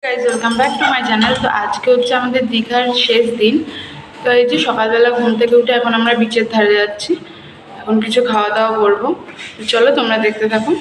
Guys welcome back to my channel. তো আজকে হচ্ছে আমাদের দীঘার শেষ দিন। তো এই যে সকালবেলা ঘুম থেকে উঠে এখন আমরা বিচের ধারে যাচ্ছি। এখন কিছু খাওয়া দাওয়া করবো। তো চলো তোমরা দেখতে থাকো।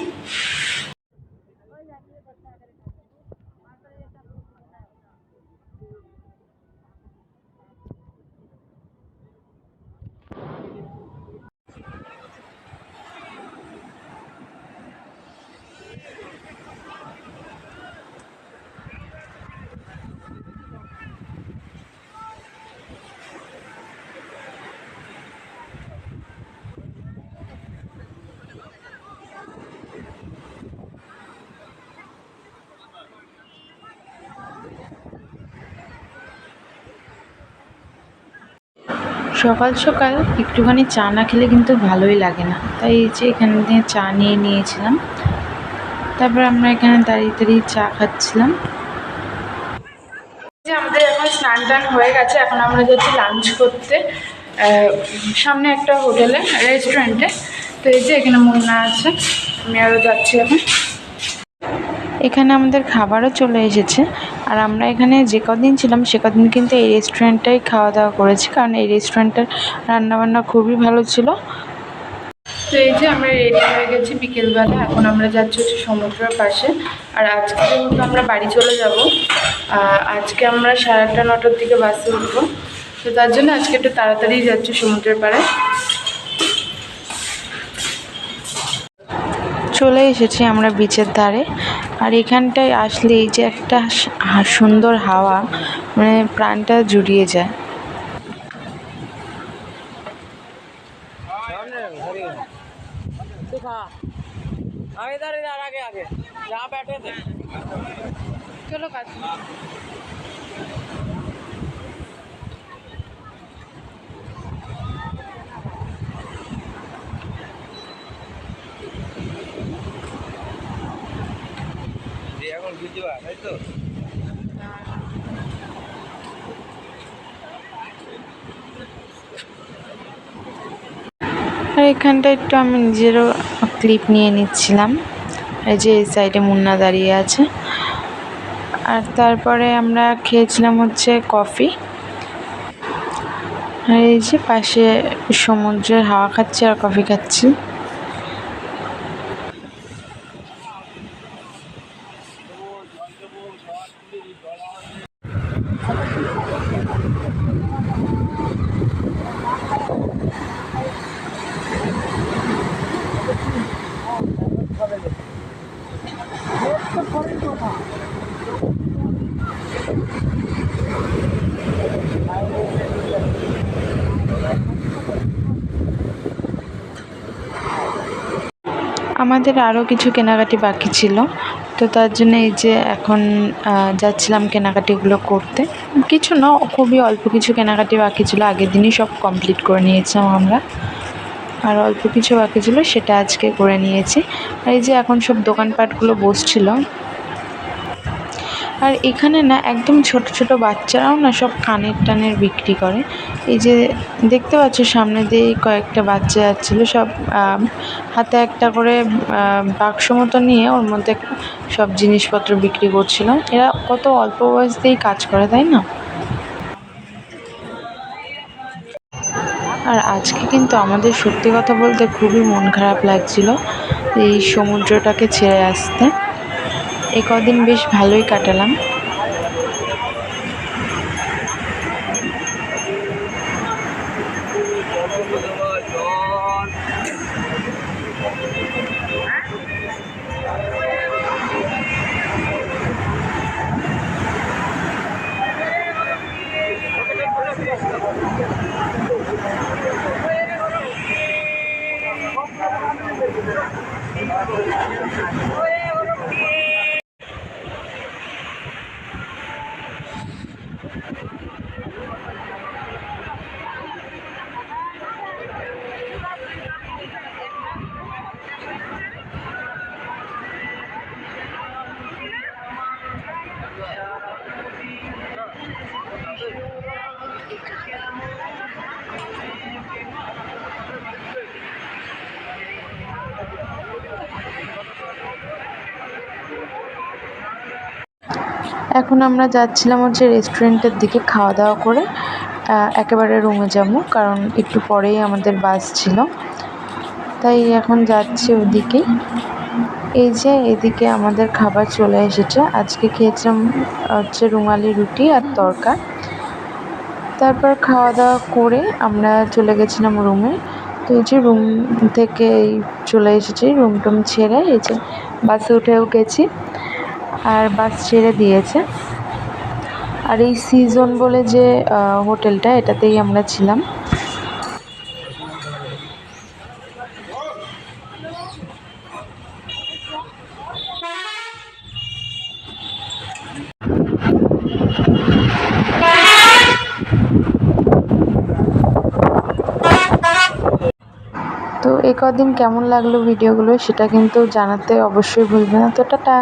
সকাল সকাল একটুখানি চা না খেলে কিন্তু ভালোই লাগে না, তাই এই যে এখানে দিয়ে চা নিয়ে নিয়েছিলাম। তারপর আমরা এখানে দাঁড়িয়ে দাঁড়িয়ে চা খাচ্ছিলাম। যে আমাদের এখন স্নান টান হয়ে গেছে, এখন আমরা যাচ্ছি লাঞ্চ করতে সামনে একটা হোটেলে, রেস্টুরেন্টে। তো এই যে এখানে মুন্না আছে, আমি আরও যাচ্ছি এখন। এখানে আমাদের খাবারও চলে এসেছে। আর আমরা এখানে যে কদিন ছিলাম সে কদিন কিন্তু এই রেস্টুরেন্টটাই খাওয়া দাওয়া করেছি, কারণ এই রেস্টুরেন্টের রান্নাবান্না খুবই ভালো ছিল। তো এই যে আমরা রেডি হয়ে গেছি বিকেলবেলা, এখন আমরা যাচ্ছি হচ্ছে সমুদ্রের পাশে। আর আজকে যেহেতু আমরা বাড়ি চলে যাব, আজকে আমরা 8:30 9টার দিকে বাসে উঠবো। তো তার জন্য আজকে একটু তাড়াতাড়ি যাচ্ছি সমুদ্রের পাড়ে। চলে এসেছি আমরা বিচের ধারে। আর এখানটায় আসলে এই যে একটা সুন্দর হাওয়া, মানে প্রাণটা জুড়িয়ে যায়। চলো কাজ এখন বুঝবা, তাই তো। আর এখানটা একটু আমি নিজেরও ক্লিপ নিয়ে নিচ্ছিলাম। এই যে এই সাইডে মুন্না দাঁড়িয়ে আছে। আর তারপরে আমরা খেয়েছিলাম হচ্ছে কফি। আর এই যে পাশে সমুদ্রের হাওয়া খাচ্ছি আর কফি খাচ্ছি। আমাদের আরও কিছু কেনাকাটি বাকি ছিল, তো তার জন্য এই যে এখন যাচ্ছিলাম কেনাকাটিগুলো করতে। কিছু না, খুবই অল্প কিছু কেনাকাটি বাকি ছিল, আগের দিনই সব কমপ্লিট করে নিয়েছিলাম আমরা। আর অল্প কিছু বাকি ছিল, সেটা আজকে করে নিয়েছি। আর এই যে এখন সব দোকানপাটগুলো বসছিল। আর এখানে না একদম ছোট ছোট বাচ্চারাও না সব কানের টানের বিক্রি করে। এই যে দেখতে পাচ্ছ সামনে দিয়ে কয়েকটা বাচ্চা যাচ্ছিলো, সব হাতে একটা করে বাক্স মতো নিয়ে ওর মধ্যে সব জিনিসপত্র বিক্রি করছিল। এরা কত অল্প বয়স দিয়েই কাজ করে, তাই না? আর আজকে কিন্তু আমাদের সত্যি কথা বলতে খুবই মন খারাপ লাগছিল এই সমুদ্রটাকে ছেড়ে আসতে। এই কদিন বেশ ভালোই কাটালাম। এখন আমরা যাচ্ছিলাম হচ্ছে রেস্টুরেন্টের দিকে, খাওয়া দাওয়া করে একেবারে রুমে যাব, কারণ একটু পরেই আমাদের বাস ছিল, তাই এখন যাচ্ছি ওদিকে। এই যে এদিকে আমাদের খাবার চলে এসেছে। আজকে খেয়েছিলাম হচ্ছে রুমালি রুটি আর তরকা। তারপর খাওয়া দাওয়া করে আমরা চলে গেছিলাম রুমে। তো এই যে রুম থেকে চলে এসেছি, রুম টুম ছেড়ে এই যে বাসে উঠেও গেছি, আর বাস ছেড়ে দিয়েছে। আর এই সিজন বলে যে হোটেলটা, এটাতেই আমরা ছিলাম। তো এই কদিন কেমন লাগলো ভিডিওগুলো সেটা কিন্তু জানাতে অবশ্যই ভুলবে না। তো টাটা।